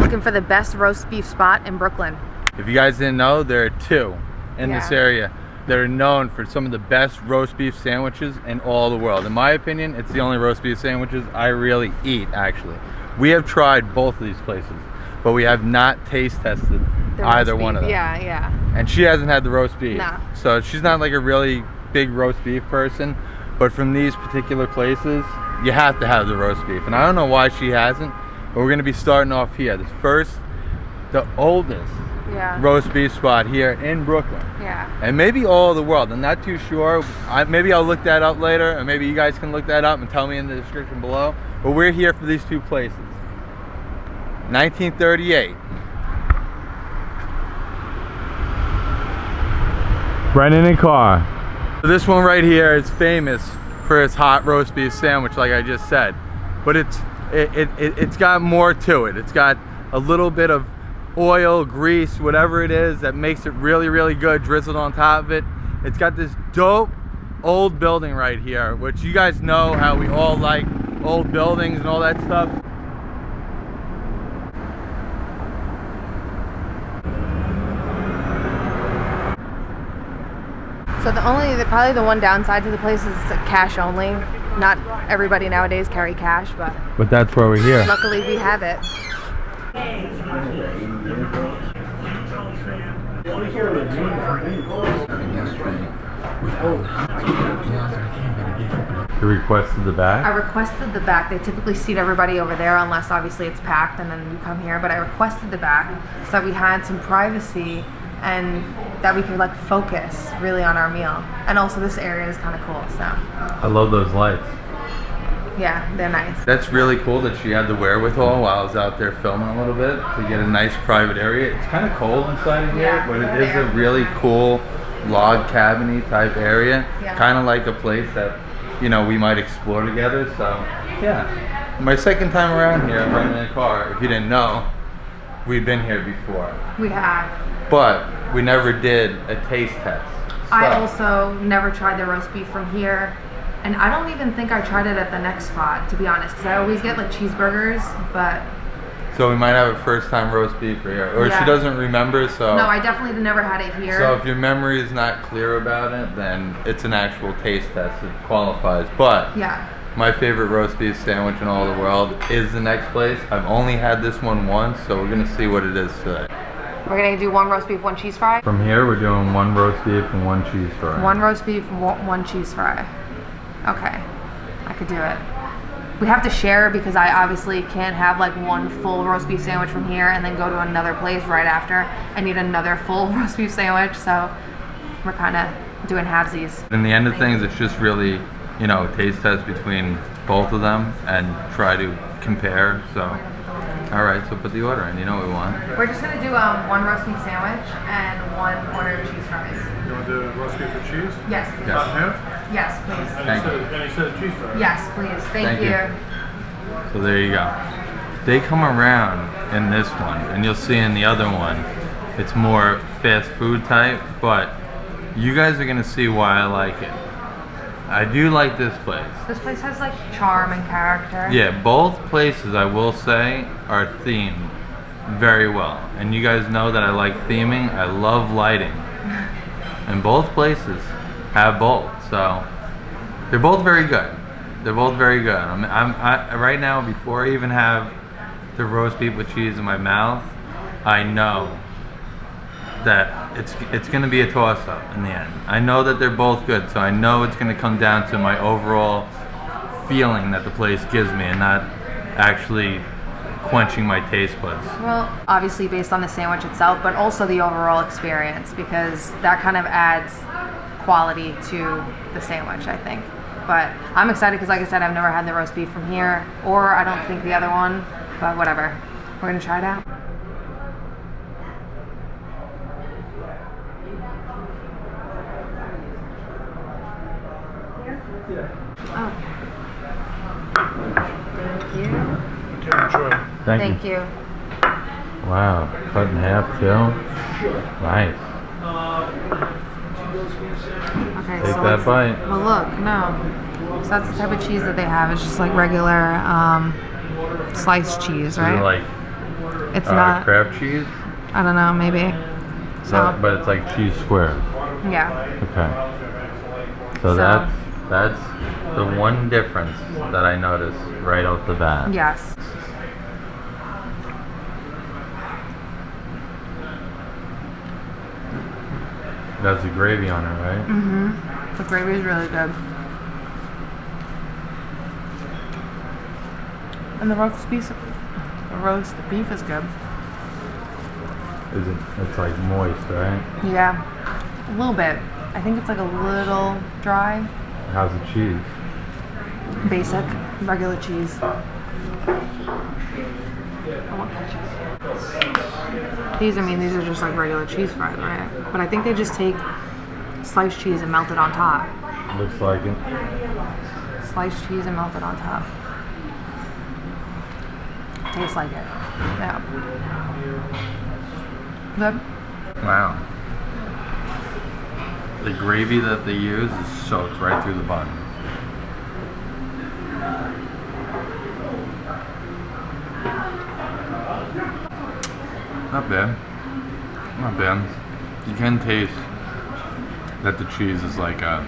looking for the best roast beef spot in Brooklyn. If you guys didn't know, there are two in this area that are known for some of the best roast beef sandwiches in all the world. In my opinion, it's the only roast beef sandwiches I really eat, actually. We have tried both of these places, but we have not taste tested either one of them. Yeah. And she hasn't had the roast beef. No. So she's not like a really big roast beef person, but from these particular places, you have to have the roast beef. And I don't know why she hasn't, but we're gonna be starting off here. The oldest roast beef spot here in Brooklyn. Yeah. And maybe all of the world. I'm not too sure. Maybe I'll look that up later, or maybe you guys can look that up and tell me in the description below. But we're here for these two places. 1938. Brennan Carr. This one right here is famous for its hot roast beef sandwich, like I just said. But it's got more to it. It's got a little bit of oil, grease, whatever it is that makes it really, really good drizzled on top of it. It's got this dope old building right here, which you guys know how we all like old buildings and all that stuff. So probably the one downside to the place is it's cash only. Not everybody nowadays carry cash, but that's where we're here. Luckily we have it. You requested the back? I requested the back. They typically seat everybody over there unless obviously it's packed and then you come here, but I requested the back so that we had some privacy and that we could like focus really on our meal. And also this area is kind of cool, so. I love those lights. Yeah, they're nice. That's really cool that she had the wherewithal while I was out there filming a little bit to get a nice private area. It's kind of cold inside of here, but it is a really cool log cabin-y type area. Kind of like a place that, you know, we might explore together. So, yeah. My second time around here, Brennan Carr, if you didn't know, we've been here before. We have. But we never did a taste test. So. I also never tried the roast beef from here. And I don't even think I tried it at the next spot, to be honest, because I always get like cheeseburgers, but... So we might have a first time roast beef here, or she doesn't remember, so... No, I definitely never had it here. So if your memory is not clear about it, then it's an actual taste test, it qualifies. But my favorite roast beef sandwich in all the world is the next place. I've only had this one once, so we're gonna see what it is today. We're gonna do one roast beef, one cheese fry? From here, we're doing one roast beef and one cheese fry. One roast beef, one cheese fry. Okay, I could do it. We have to share because I obviously can't have like one full roast beef sandwich from here and then go to another place right after. I need another full roast beef sandwich, so we're kind of doing halvesies. In the end of things, it's just really, you know, a taste test between both of them and try to compare, so. All right, so put the order in, you know what we want. We're just gonna do one roast beef sandwich and one order of cheese fries. You want the roast beef with cheese? Yes, please. Yes, please. And you said cheese fries? Yes, please. Thank you. So there you go. They come around in this one, and you'll see in the other one, it's more fast food type, but you guys are gonna see why I like it. I do like this place. This place has like charm and character. Yeah, both places, I will say, are themed very well. And you guys know that I like theming. I love lighting. And both places have both. So they're both very good. They're both very good. I right now, before I even have the roast beef with cheese in my mouth, I know that it's going to be a toss-up in the end. I know that they're both good, so I know it's going to come down to my overall feeling that the place gives me and not actually quenching my taste buds. Well, obviously based on the sandwich itself, but also the overall experience, because that kind of adds quality to the sandwich, I think. But I'm excited because, like I said, I've never had the roast beef from here, or I don't think the other one, but whatever. We're going to try it out. Oh. Thank you. Okay, enjoy. Thank you. Wow, cut in half too. Nice. Okay, Take so that bite. Well, look, no. So that's the type of cheese that they have. It's just like regular sliced cheese, right? Is it like It's not. Kraft cheese? I don't know, maybe. So. But it's like cheese squares. Yeah. Okay. So that's the one difference that I noticed right off the bat. Yes. That's the gravy on it, right? Mm-hmm. The gravy is really good. And the roast beef is good. It's like moist, right? Yeah. A little bit. I think it's like a little dry. How's the cheese? Basic, regular cheese. These are just like regular cheese fries, right? But I think they just take sliced cheese and melt it on top. Looks like it. Sliced cheese and melt it on top. Tastes like it. Yeah. Good? Wow. The gravy that they use is soaked right through the bun. Not bad. Not bad. You can taste that the cheese is like a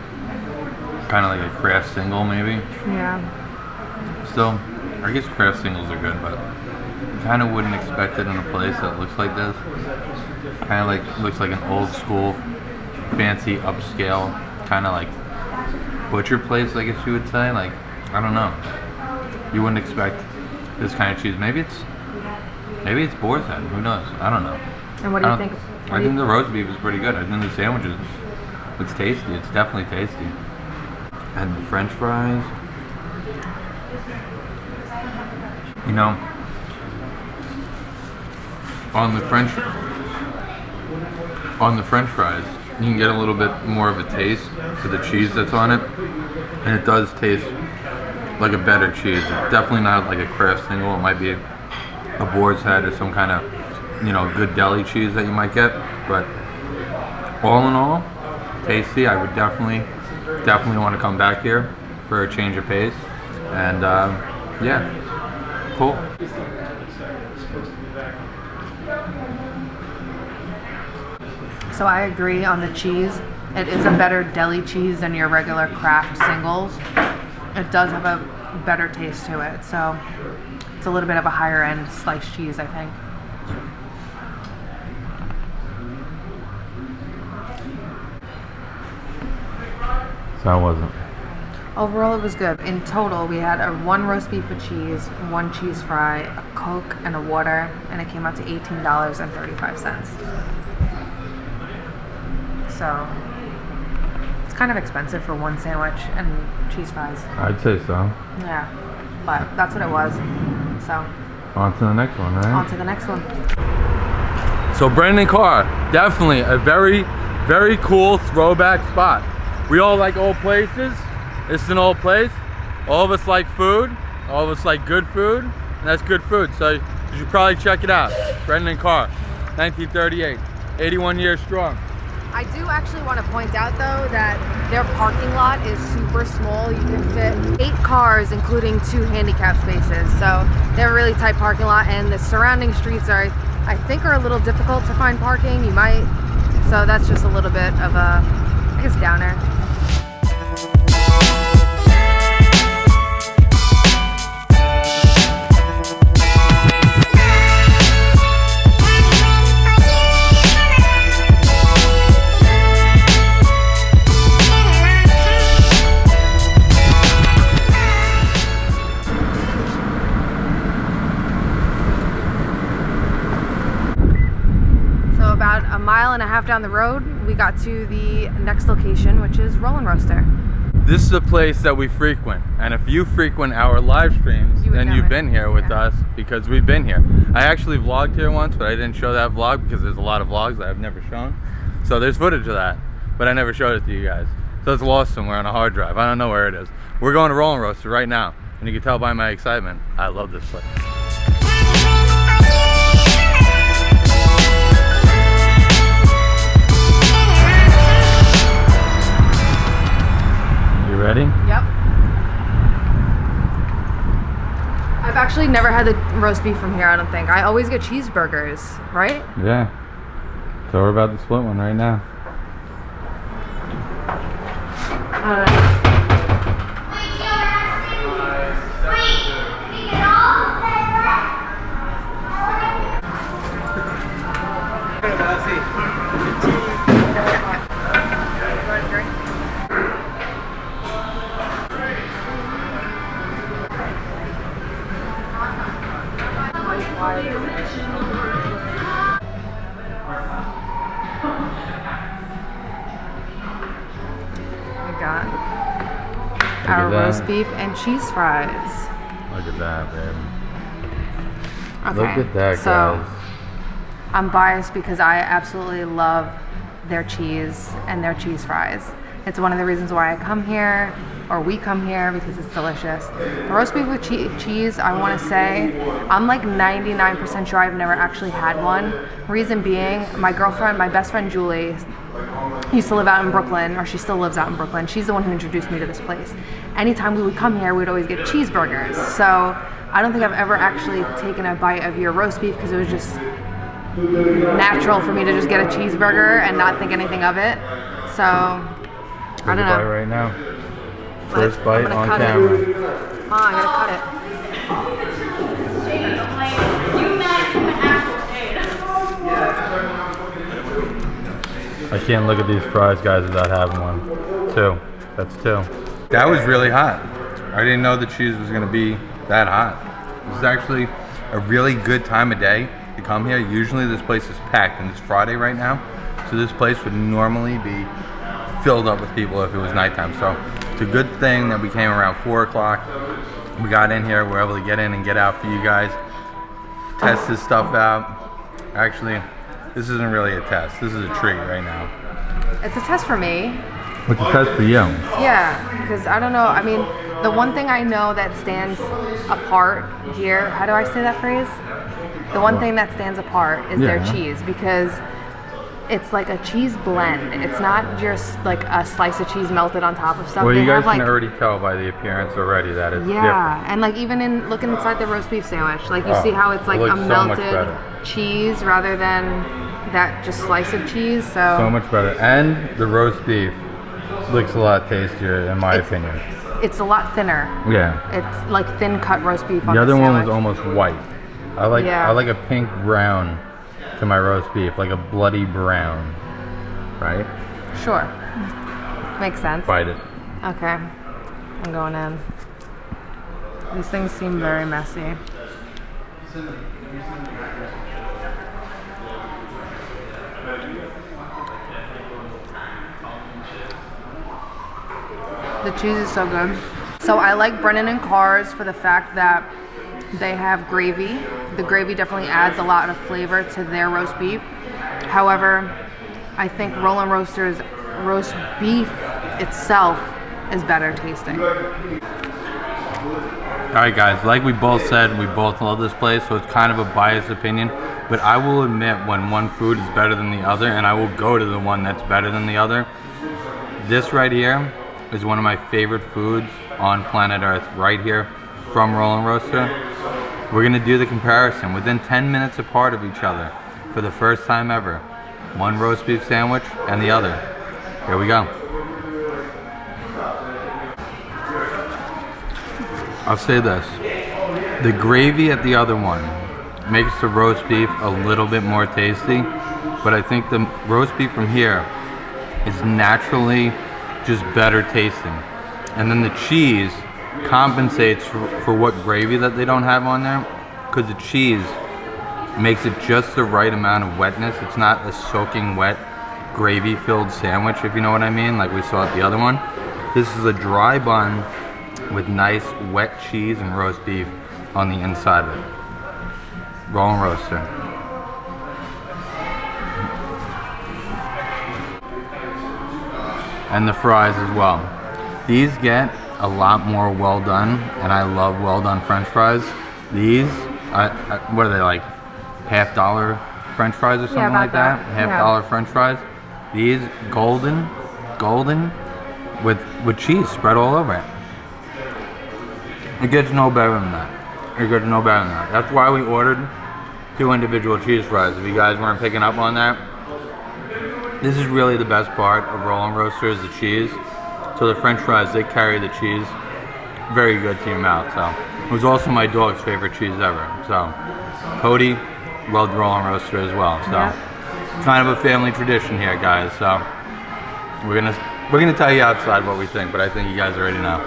kind of like a Kraft single, maybe. Yeah. Still, I guess Kraft singles are good, but you kind of wouldn't expect it in a place that looks like this. Kind of like looks like an old school, fancy, upscale, kind of like butcher place, I guess you would say. Like, I don't know. You wouldn't expect this kind of cheese. Maybe it's boar's head. Who knows? I don't know. And what do you think? I think the roast beef is pretty good. I think the sandwiches, it's tasty. It's definitely tasty. And the French fries, you know, on the French fries, you can get a little bit more of a taste to the cheese that's on it, and it does taste like a better cheese. It's definitely not like a Kraft single. It might be a boar's head or some kind of, you know, good deli cheese that you might get. But all in all, tasty. I would definitely want to come back here for a change of pace. And yeah, cool. So I agree on the cheese. It is a better deli cheese than your regular Kraft singles. It does have a better taste to it. So it's a little bit of a higher end sliced cheese, I think. So how was it? Overall, it was good. In total, we had one roast beef with cheese, one cheese fry, a Coke, and a water, and it came out to $18.35. So it's kind of expensive for one sandwich and cheese fries. I'd say so. Yeah, but that's what it was. So On to the next one, right? on to the next one. So Brennan Carr, definitely a very, very cool throwback spot. We all like old places. It's an old place. All of us like food. All of us like good food. And that's good food. So you should probably check it out. Brennan Carr, 1938, 81 years strong. I do actually want to point out though that their parking lot is super small. You can fit 8 cars, including 2 handicap spaces. So they're a really tight parking lot, and the surrounding streets are, I think, are a little difficult to find parking. You might, so that's just a little bit of a, I guess, downer. About a mile and a half down the road, we got to the next location, which is Rollin' Roaster. This is a place that we frequent, and if you frequent our live streams, then you've been here with us because we've been here. I actually vlogged here once, but I didn't show that vlog because there's a lot of vlogs that I've never shown. So there's footage of that, but I never showed it to you guys. So it's lost somewhere on a hard drive. I don't know where it is. We're going to Rollin' Roaster right now, and you can tell by my excitement, I love this place. Ready? Yep. I've actually never had the roast beef from here, I don't think. I always get cheeseburgers, right? Yeah. So we're about to split one right now. Our roast beef and cheese fries. Look at that, babe. Okay, Look at that, so guys. I'm biased because I absolutely love their cheese and their cheese fries. It's one of the reasons why I come here, or we come here, because it's delicious. The roast beef with cheese, I want to say, I'm like 99% sure I've never actually had one. Reason being, my best friend Julie, used to live out in Brooklyn, or she still lives out in Brooklyn. She's the one who introduced me to this place. Anytime we would come here, we'd always get cheeseburgers. So I don't think I've ever actually taken a bite of your roast beef because it was just natural for me to just get a cheeseburger and not think anything of it. So I don't know. Bite right now. First bite on camera. Oh, I gotta cut it. I can't look at these fries, guys, without having one. Two. That's two. That was really hot. I didn't know the cheese was gonna be that hot. This is actually a really good time of day to come here. Usually this place is packed, and it's Friday right now, so this place would normally be filled up with people if it was nighttime. So it's a good thing that we came around 4 o'clock. We got in here, we're able to get in and get out for you guys, test this stuff out. Actually, this isn't really a test. This is a treat right now. It's a test for me. What's a test for you? Yeah, because I don't know. I mean, the one thing I know that stands apart here, how do I say that phrase? The one thing that stands apart is their cheese, because it's like a cheese blend. It's not just like a slice of cheese melted on top of something. Well, you guys can already tell by the appearance already that it's different. And like even in looking inside the roast beef sandwich, like you see how it's like a melted cheese rather than that just slice of cheese. So much better. And the roast beef looks a lot tastier in my opinion. It's a lot thinner. Yeah. It's like thin cut roast beef on the other sandwich. one was almost white. I like a pink brown to my roast beef, like a bloody brown, right? Sure. Makes sense. Bite it. Okay. I'm going in. These things seem very messy. The cheese is so good. So I like Brennan Carr's for the fact that they have gravy. The gravy definitely adds a lot of flavor to their roast beef. However, I think Roland Roaster's roast beef itself is better tasting. Alright guys, like we both said, we both love this place, so it's kind of a biased opinion, but I will admit when one food is better than the other, and I will go to the one that's better than the other. This right here is one of my favorite foods on planet Earth, right here from Roland Roaster. We're gonna do the comparison within 10 minutes apart of each other for the first time ever. One roast beef sandwich and the other. Here we go. I'll say this. The gravy at the other one makes the roast beef a little bit more tasty, but I think the roast beef from here is naturally just better tasting. And then the cheese compensates for what gravy that they don't have on there, because the cheese makes it just the right amount of wetness. It's not a soaking wet gravy filled sandwich, if you know what I mean, like we saw at the other one. This is a dry bun with nice wet cheese and roast beef on the inside of it. Roland Roaster. And the fries as well. These get a lot more well done, and I love well done French fries. These, what are they, like $50 French fries or something like that? $50 French fries. These golden with cheese spread all over it. It gets no better than that. You're good to know better than that. That's why we ordered 2 individual cheese fries. If you guys weren't picking up on that, this is really the best part of Roll & Roaster is the cheese. So the French fries, they carry the cheese very good to your mouth. So it was also my dog's favorite cheese ever. So Cody loved Roll & Roaster as well. So kind of a family tradition here, guys. So we're gonna tell you outside what we think, but I think you guys already know.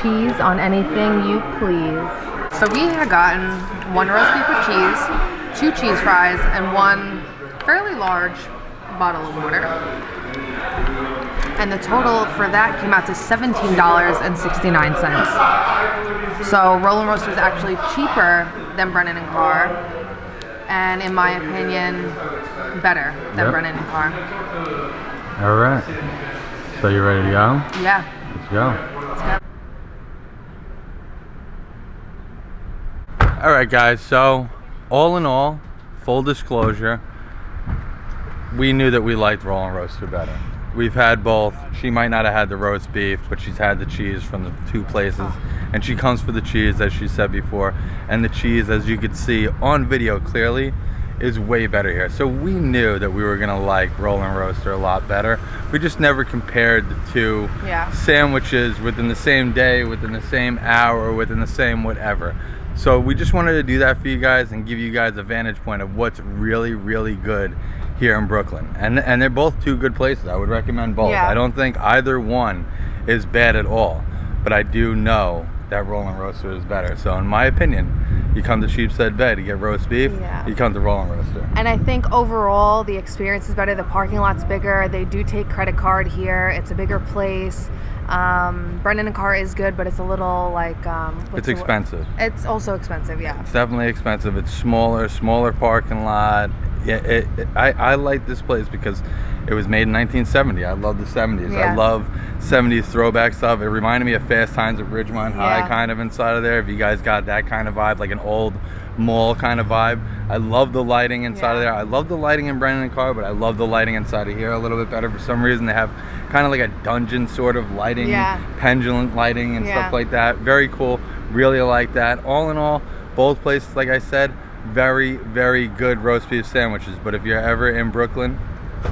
Cheese on anything you please. So we had gotten 1 roast beef with cheese, 2 cheese fries, and 1 fairly large bottle of water. And the total for that came out to $17.69. So Roll & Roaster is actually cheaper than Brennan and Carr, and in my opinion, better than Brennan and Carr. All right. So you ready to go? Yeah. Let's go. Let's go. All right, guys. So all in all, full disclosure, we knew that we liked Roll & Roaster better. We've had both. She might not have had the roast beef, but she's had the cheese from the 2 places. And she comes for the cheese, as she said before. And the cheese, as you could see on video clearly, is way better here. So we knew that we were gonna like Roll & Roaster a lot better. We just never compared the 2 sandwiches within the same day, within the same hour, within the same whatever. So we just wanted to do that for you guys and give you guys a vantage point of what's really, really good here in Brooklyn. And they're both 2 good places. I would recommend both. I don't think either one is bad at all, but I do know that Roll & Roaster is better. So in my opinion, you come to Sheepshead Bay to get roast beef, you come to Roll & Roaster. And I think overall the experience is better. The parking lot's bigger. They do take credit card here. It's a bigger place. Brennan and Carr is good, but it's a little like it's expensive. It's also expensive, yeah. It's definitely expensive. It's smaller parking lot. Yeah, I like this place because it was made in 1970. I love the 70s. I love 70s throwback stuff. It reminded me of Fast Times at Ridgemont High kind of inside of there. If you guys got that kind of vibe, like an old mall kind of vibe. I love the lighting inside of there. I love the lighting in Brennan and Carr, but I love the lighting inside of here a little bit better. For some reason, they have kind of like a dungeon sort of lighting, pendulum lighting and stuff like that. Very cool. Really like that. All in all, both places, like I said, very, very good roast beef sandwiches. But if you're ever in Brooklyn,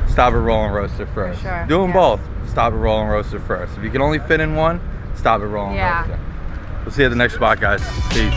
stop at Roll & Roaster first. Do them both. Stop at Roll & Roaster first. If you can only fit in one, stop at Roll & Roaster. We'll see you at the next spot, guys. Peace.